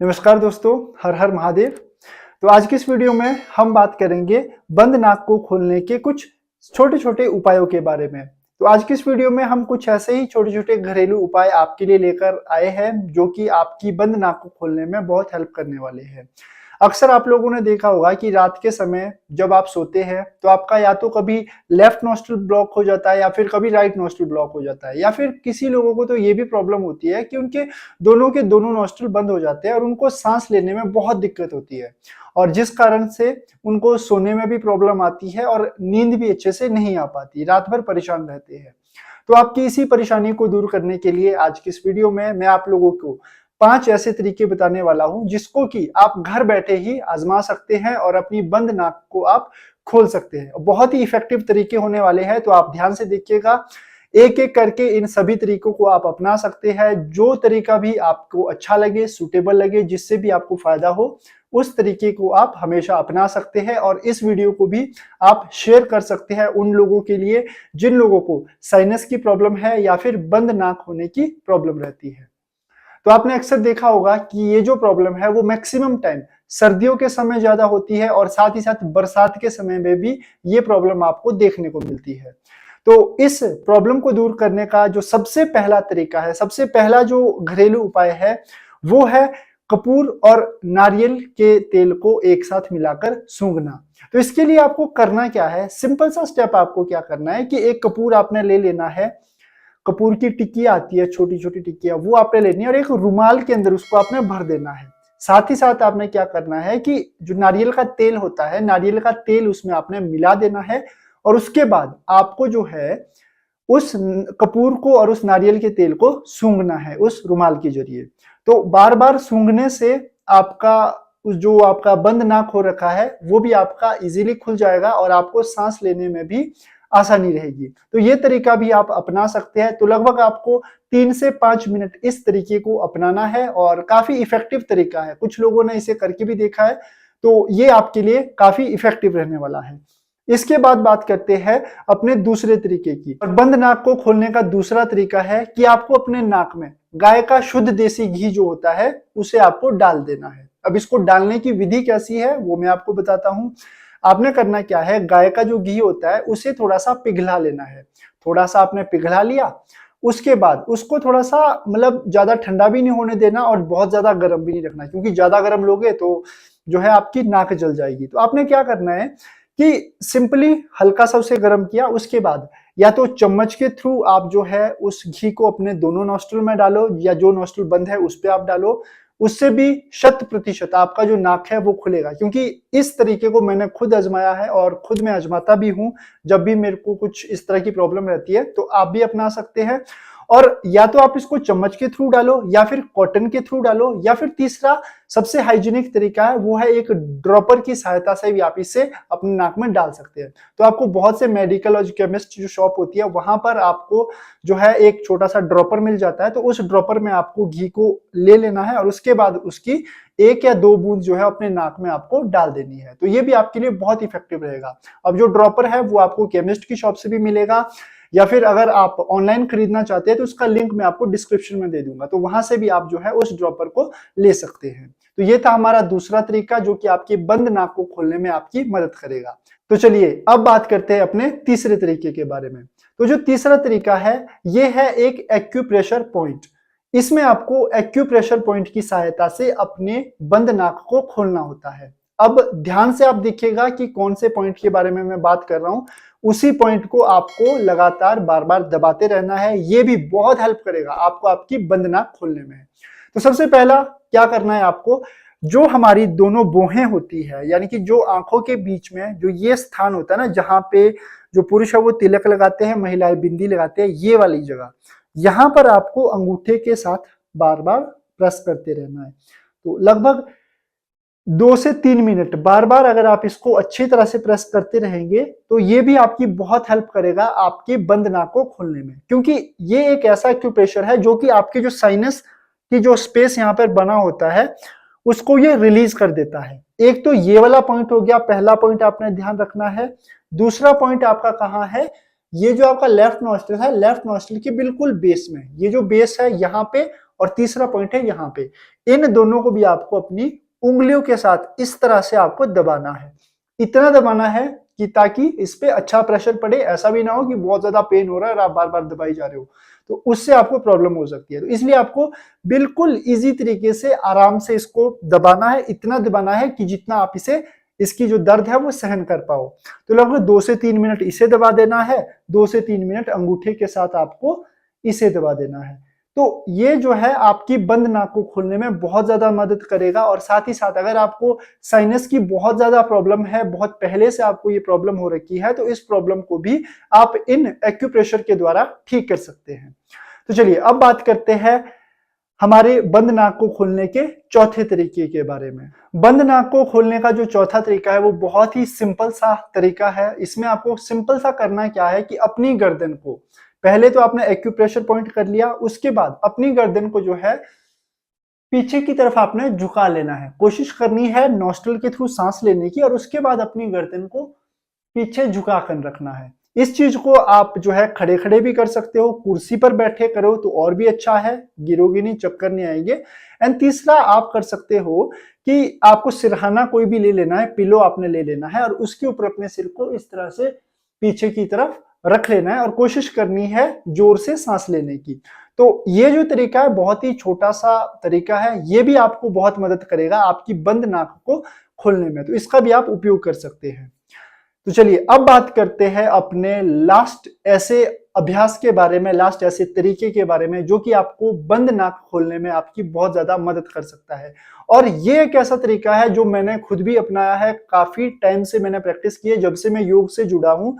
नमस्कार दोस्तों, हर हर महादेव। तो आज की इस वीडियो में हम बात करेंगे बंद नाक को खोलने के कुछ छोटे-छोटे उपायों के बारे में। तो आज की इस वीडियो में हम कुछ ऐसे ही छोटे-छोटे घरेलू उपाय आपके लिए लेकर आए हैं, जो कि आपकी बंद नाक को खोलने में बहुत हेल्प करने वाले हैं। अक्सर आप लोगों ने देखा होगा कि रात के समय जब आप सोते हैं, तो आपका या तो कभी लेफ्ट नॉस्ट्रिल ब्लॉक हो जाता है या फिर कभी राइट नॉस्ट्रिल ब्लॉक हो जाता है, या फिर किसी लोगों को तो ये भी प्रॉब्लम होती है कि उनके दोनों के दोनों नॉस्ट्रिल बंद हो जाते हैं और उनको सांस लेने में बहुत दिक्कत होती है, और जिस कारण से उनको सोने में भी प्रॉब्लम आती है और नींद भी अच्छे से नहीं आ पाती, रात भर परेशान रहते हैं। तो आपकी इसी परेशानी को दूर करने के लिए आज की इस वीडियो में मैं आप लोगों को 5 ऐसे तरीके बताने वाला हूं, जिसको कि आप घर बैठे ही आजमा सकते हैं और अपनी बंद नाक को आप खोल सकते हैं। बहुत ही इफेक्टिव तरीके होने वाले हैं, तो आप ध्यान से देखिएगा। एक-एक करके इन सभी तरीकों को आप अपना सकते हैं। जो तरीका भी आपको अच्छा लगे, सूटेबल लगे, जिससे भी आपको फायदा हो, उस तरीके को आप हमेशा अपना सकते हैं और इस वीडियो को भी आप शेयर कर सकते हैं उन लोगों के लिए जिन लोगों को साइनस की प्रॉब्लम है या फिर बंद नाक होने की प्रॉब्लम रहती है। तो आपने अक्सर देखा होगा कि ये जो प्रॉब्लम है वो मैक्सिमम टाइम सर्दियों के समय ज्यादा होती है और साथ ही साथ बरसात के समय में भी ये प्रॉब्लम आपको देखने को मिलती है। तो इस प्रॉब्लम को दूर करने का जो सबसे पहला तरीका है, सबसे पहला जो घरेलू उपाय है, वो है कपूर और नारियल के तेल को एक साथ मिलाकर सूंघना। तो इसके लिए आपको करना क्या है, सिंपल सा स्टेप आपको क्या करना है कि एक कपूर आपने ले लेना है। कपूर की टिक्कियां आती है, छोटी छोटी टिक्कियां, वो आपने लेनी है और एक रुमाल के अंदर उसको आपने भर देना है। साथ ही साथ आपने क्या करना है कि जो नारियल का तेल होता है, नारियल का तेल उसमें आपने मिला देना है और उसके बाद आपको जो है उस कपूर को और उस नारियल के तेल को सूंघना है उस रुमाल के जरिए। तो बार बार सूंघने से आपका जो आपका बंद नाक हो रखा है वो भी आपका इजीली खुल जाएगा और आपको सांस लेने में भी आसानी रहेगी। तो ये तरीका भी आप अपना सकते हैं। तो लगभग आपको 3 से 5 मिनट इस तरीके को अपनाना है और काफी इफेक्टिव तरीका है। कुछ लोगों ने इसे करके भी देखा है, तो ये आपके लिए काफी इफेक्टिव रहने वाला है। इसके बाद बात करते हैं अपने दूसरे तरीके की। और बंद नाक को खोलने का दूसरा तरीका है कि आपको अपने नाक में गाय का शुद्ध देसी घी जो होता है उसे आपको डाल देना है। अब इसको डालने की विधि कैसी है वो मैं आपको बताता हूं। आपने करना क्या है, गाय का जो घी होता है उसे थोड़ा सा पिघला लेना है। थोड़ा सा आपने पिघला लिया, उसके बाद उसको थोड़ा सा मतलब ज्यादा ठंडा भी नहीं होने देना और बहुत ज्यादा गर्म भी नहीं रखना, क्योंकि ज्यादा गर्म लोगे तो जो है आपकी नाक जल जाएगी। तो आपने क्या करना है कि सिंपली हल्का सा उसे गर्म किया, उसके बाद या तो चम्मच के थ्रू आप जो है उस घी को अपने दोनों नॉस्ट्रिल में डालो या जो नॉस्ट्रिल बंद है उस पे आप डालो। उससे भी 100% आपका जो नाक है वो खुलेगा, क्योंकि इस तरीके को मैंने खुद आजमाया है और खुद मैं आजमाता भी हूं जब भी मेरे को कुछ इस तरह की प्रॉब्लम रहती है। तो आप भी अपना सकते हैं और या तो आप इसको चम्मच के थ्रू डालो या फिर कॉटन के थ्रू डालो, या फिर तीसरा सबसे हाइजीनिक तरीका है वो है एक ड्रॉपर की सहायता से भी आप इसे अपने नाक में डाल सकते हैं। तो आपको बहुत से मेडिकल और केमिस्ट जो शॉप होती है वहां पर आपको जो है एक छोटा सा ड्रॉपर मिल जाता है। तो उस ड्रॉपर में आपको घी को ले लेना है और उसके बाद उसकी 1 या 2 बूंद जो है अपने नाक में आपको डाल देनी है। तो ये भी आपके लिए बहुत इफेक्टिव रहेगा। अब जो ड्रॉपर है वो आपको केमिस्ट की शॉप से भी मिलेगा, या फिर अगर आप ऑनलाइन खरीदना चाहते हैं तो उसका लिंक मैं आपको डिस्क्रिप्शन में दे दूंगा, तो वहां से भी आप जो है उस ड्रॉपर को ले सकते हैं। तो ये था हमारा दूसरा तरीका जो कि आपकी बंद नाक को खोलने में आपकी मदद करेगा। तो चलिए अब बात करते हैं अपने तीसरे तरीके के बारे में। तो जो तीसरा तरीका है ये है एक एक्यूप्रेशर पॉइंट। इसमें आपको एक्यूप्रेशर पॉइंट की सहायता से अपने बंद नाक को खोलना होता है। अब ध्यान से आप देखिएगा कि कौन से पॉइंट के बारे में मैं बात कर रहा हूं। उसी पॉइंट को आपको लगातार बार बार दबाते रहना है। ये भी बहुत हेल्प करेगा आपको आपकी बंद नाक खोलने में। तो सबसे पहला क्या करना है आपको, जो हमारी दोनों भौहें होती है, यानी कि जो आंखों के बीच में जो ये स्थान होता है ना, जहां पे जो पुरुष है वो तिलक लगाते हैं, महिलाएं बिंदी लगाते हैं, ये वाली जगह, यहां पर आपको अंगूठे के साथ बार बार प्रेस करते रहना है। तो लगभग 2 से 3 मिनट बार बार अगर आप इसको अच्छी तरह से प्रेस करते रहेंगे तो ये भी आपकी बहुत हेल्प करेगा आपकी बंद नाक को खोलने में, क्योंकि ये एक ऐसा एक्यूप्रेशर है जो कि आपके जो साइनस की जो स्पेस यहाँ पर बना होता है उसको ये रिलीज कर देता है। एक तो ये वाला पॉइंट हो गया, पहला पॉइंट आपने ध्यान रखना है। दूसरा पॉइंट आपका कहाँ है, ये जो आपका लेफ्ट नॉस्ट्रिल है, लेफ्ट नॉस्ट्रिल के बिल्कुल बेस में, ये जो बेस है यहाँ पे और तीसरा पॉइंट है यहाँ पे। इन दोनों को भी आपको अपनी उंगलियों के साथ इस तरह से आपको दबाना है, इतना दबाना है कि ताकि इस पे अच्छा प्रेशर पड़े। ऐसा भी ना हो कि बहुत ज्यादा पेन हो रहा है और आप बार बार दबाई जा रहे हो, तो उससे आपको प्रॉब्लम हो सकती है। तो इसलिए आपको बिल्कुल इजी तरीके से आराम से इसको दबाना है, इतना दबाना है कि जितना आप इसे इसकी जो दर्द है वो सहन कर पाओ। तो लगभग 2 से 3 मिनट इसे दबा देना है, 2 से 3 मिनट अंगूठे के साथ आपको इसे दबा देना है। तो ये जो है आपकी बंद नाक को खोलने में बहुत ज्यादा मदद करेगा। और साथ ही साथ अगर आपको साइनस की बहुत ज्यादा प्रॉब्लम है, बहुत पहले से आपको ये प्रॉब्लम हो रखी है, तो इस प्रॉब्लम को भी आप इन एक्यूप्रेशर के द्वारा ठीक कर सकते हैं। तो चलिए अब बात करते हैं हमारे बंद नाक को खोलने के चौथे तरीके के बारे में। बंद नाक को खोलने का जो चौथा तरीका है वो बहुत ही सिंपल सा तरीका है। इसमें आपको सिंपल सा करना क्या है कि अपनी गर्दन को, पहले तो आपने एक्यूप्रेशर पॉइंट कर लिया, उसके बाद अपनी गर्दन को जो है पीछे की तरफ आपने झुका लेना है। कोशिश करनी है नॉस्ट्रल के थ्रू सांस लेने की और उसके बाद अपनी गर्दन को पीछे झुका कर रखना है। इस चीज को आप जो है खड़े खड़े भी कर सकते हो, कुर्सी पर बैठे करो तो और भी अच्छा है, गिरोगे नहीं, चक्कर नहीं आएंगे। एंड तीसरा आप कर सकते हो कि आपको सिरहाना कोई भी ले लेना है, पिलो आपने ले लेना है और उसके ऊपर अपने सिर को इस तरह से पीछे की तरफ रख लेना है और कोशिश करनी है जोर से सांस लेने की। तो ये जो तरीका है बहुत ही छोटा सा तरीका है, ये भी आपको बहुत मदद करेगा आपकी बंद नाक को खोलने में, तो इसका भी आप उपयोग कर सकते हैं। तो चलिए अब बात करते हैं अपने लास्ट ऐसे अभ्यास के बारे में, लास्ट ऐसे तरीके के बारे में जो कि आपको बंद नाक खोलने में आपकी बहुत ज्यादा मदद कर सकता है। और ये एक ऐसा तरीका है जो मैंने खुद भी अपनाया है, काफी टाइम से मैंने प्रैक्टिस की है, जब से मैं योग से जुड़ा हूं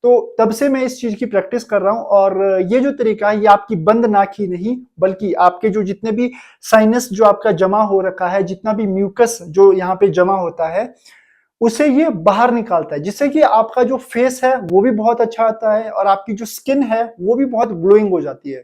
तो तब से मैं इस चीज की प्रैक्टिस कर रहा हूं। और ये जो तरीका है ये आपकी बंद नाक ही नहीं बल्कि आपके जो जितने भी साइनस जो आपका जमा हो रखा है, जितना भी म्यूकस जो यहाँ पे जमा होता है उसे ये बाहर निकालता है, जिससे कि आपका जो फेस है वो भी बहुत अच्छा आता है और आपकी जो स्किन है वो भी बहुत ग्लोइंग हो जाती है।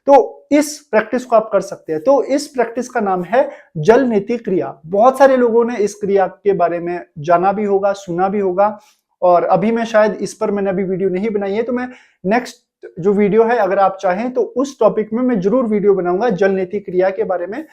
तो इस प्रैक्टिस को आप कर सकते हैं। तो इस प्रैक्टिस का नाम है जल नेति क्रिया। बहुत सारे लोगों ने इस क्रिया के बारे में जाना भी होगा, सुना भी होगा, और अभी मैं शायद इस पर मैंने अभी वीडियो नहीं बनाई है, तो मैं नेक्स्ट जो वीडियो है अगर आप चाहें तो उस टॉपिक में मैं जरूर वीडियो बनाऊंगा जल नेति क्रिया के बारे में।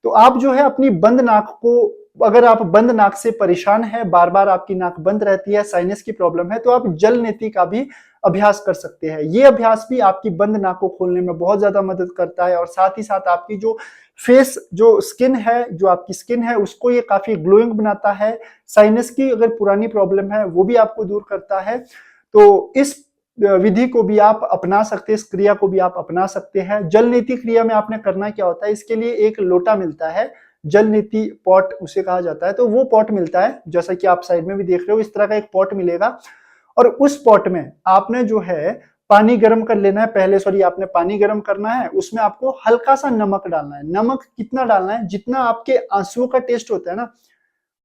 तो आप जो है अपनी बंद नाक को, अगर आप बंद नाक से परेशान है, बार बार आपकी नाक बंद रहती है, साइनस की प्रॉब्लम है, तो आप जल नेति का भी अभ्यास कर सकते हैं। ये अभ्यास भी आपकी बंद नाक को खोलने में बहुत ज्यादा मदद करता है और साथ ही साथ आपकी जो फेस जो स्किन है, जो आपकी स्किन है उसको ये काफी ग्लोइंग बनाता है। साइनस की अगर पुरानी प्रॉब्लम है वो भी आपको दूर करता है। तो इस विधि को भी आप अपना सकते हैं, इस क्रिया को भी आप अपना सकते हैं। जल नेति क्रिया में आपने करना क्या होता है, इसके लिए एक लोटा मिलता है, जल नेति पॉट उसे कहा जाता है। तो वो पॉट मिलता है, जैसा कि आप साइड में भी देख रहे हो, इस तरह का एक पॉट मिलेगा और उस पॉट में आपने जो है पानी गर्म कर लेना है। पहले आपने पानी गर्म करना है, उसमें आपको हल्का सा नमक डालना है। नमक कितना डालना है, जितना आपके आंसुओं का टेस्ट होता है ना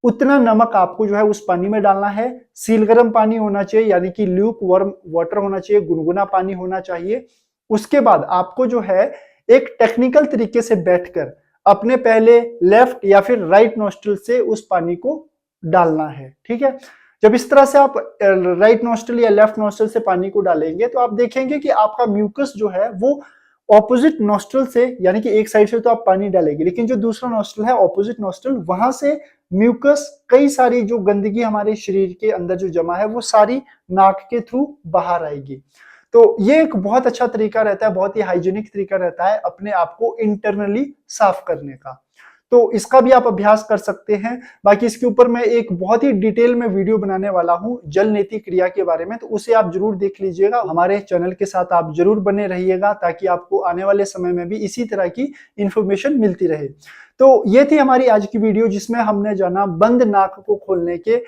उतना नमक आपको जो है उस पानी में डालना है। सील गर्म पानी होना चाहिए, यानी कि ल्यूक वार्म वाटर होना चाहिए, गुनगुना पानी होना चाहिए। उसके बाद आपको जो है एक टेक्निकल तरीके से बैठकर अपने पहले लेफ्ट या फिर राइट नोस्ट्रल से उस पानी को डालना है। ठीक है, जब इस तरह से आप राइट नोस्ट्रल या लेफ्ट नोस्ट्रल से पानी को डालेंगे तो आप देखेंगे कि आपका म्यूकस जो है वो ऑपोजिट नोस्ट्रल से, यानी कि एक साइड से तो आप पानी डालेंगे लेकिन जो दूसरा नोस्ट्रल है ऑपोजिट नोस्ट्रल, वहां से म्यूकस, कई सारी जो गंदगी हमारे शरीर के अंदर जो जमा है वो सारी नाक के थ्रू बाहर आएगी। तो ये एक बहुत अच्छा तरीका रहता है, बहुत ही हाइजीनिक तरीका रहता है अपने आप को इंटरनली साफ करने का। तो इसका भी आप अभ्यास कर सकते हैं। बाकी इसके ऊपर मैं एक बहुत ही डिटेल में वीडियो बनाने वाला हूं जल नेति क्रिया के बारे में, तो उसे आप जरूर देख लीजिएगा। हमारे चैनल के साथ आप जरूर बने रहिएगा ताकि आपको आने वाले समय में भी इसी तरह की इंफॉर्मेशन मिलती रहे। तो ये थी हमारी आज की वीडियो जिसमें हमने जाना बंद नाक को खोलने के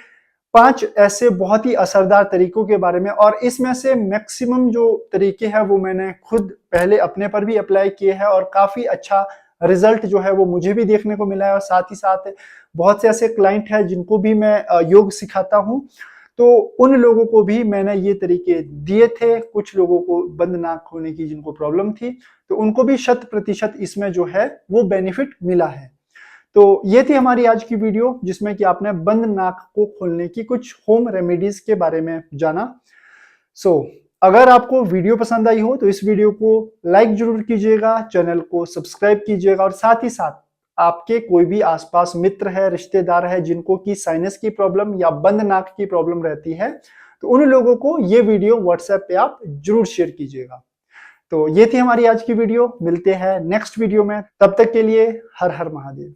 5 ऐसे बहुत ही असरदार तरीकों के बारे में। और इसमें से मैक्सिमम जो तरीके हैं वो मैंने खुद पहले अपने पर भी अप्लाई किए हैं और काफी अच्छा रिजल्ट जो है वो मुझे भी देखने को मिला है। और साथ ही साथ बहुत से ऐसे क्लाइंट हैं जिनको भी मैं योग सिखाता हूं, तो उन लोगों को भी मैंने ये तरीके दिए थे। कुछ लोगों को बंद नाक खोलने की जिनको प्रॉब्लम थी तो उनको भी 100% इसमें जो है वो बेनिफिट मिला है। तो ये थी हमारी आज की वीडियो जिसमें कि आपने बंद नाक को खोलने की कुछ होम रेमेडीज के बारे में जाना। सो अगर आपको वीडियो पसंद आई हो तो इस वीडियो को लाइक जरूर कीजिएगा, चैनल को सब्सक्राइब कीजिएगा और साथ ही साथ आपके कोई भी आसपास मित्र है, रिश्तेदार है जिनको की साइनस की प्रॉब्लम या बंद नाक की प्रॉब्लम रहती है, तो उन लोगों को ये वीडियो व्हाट्सएप पे आप जरूर शेयर कीजिएगा। तो ये थी हमारी आज की वीडियो, मिलते हैं नेक्स्ट वीडियो में, तब तक के लिए हर हर महादेव।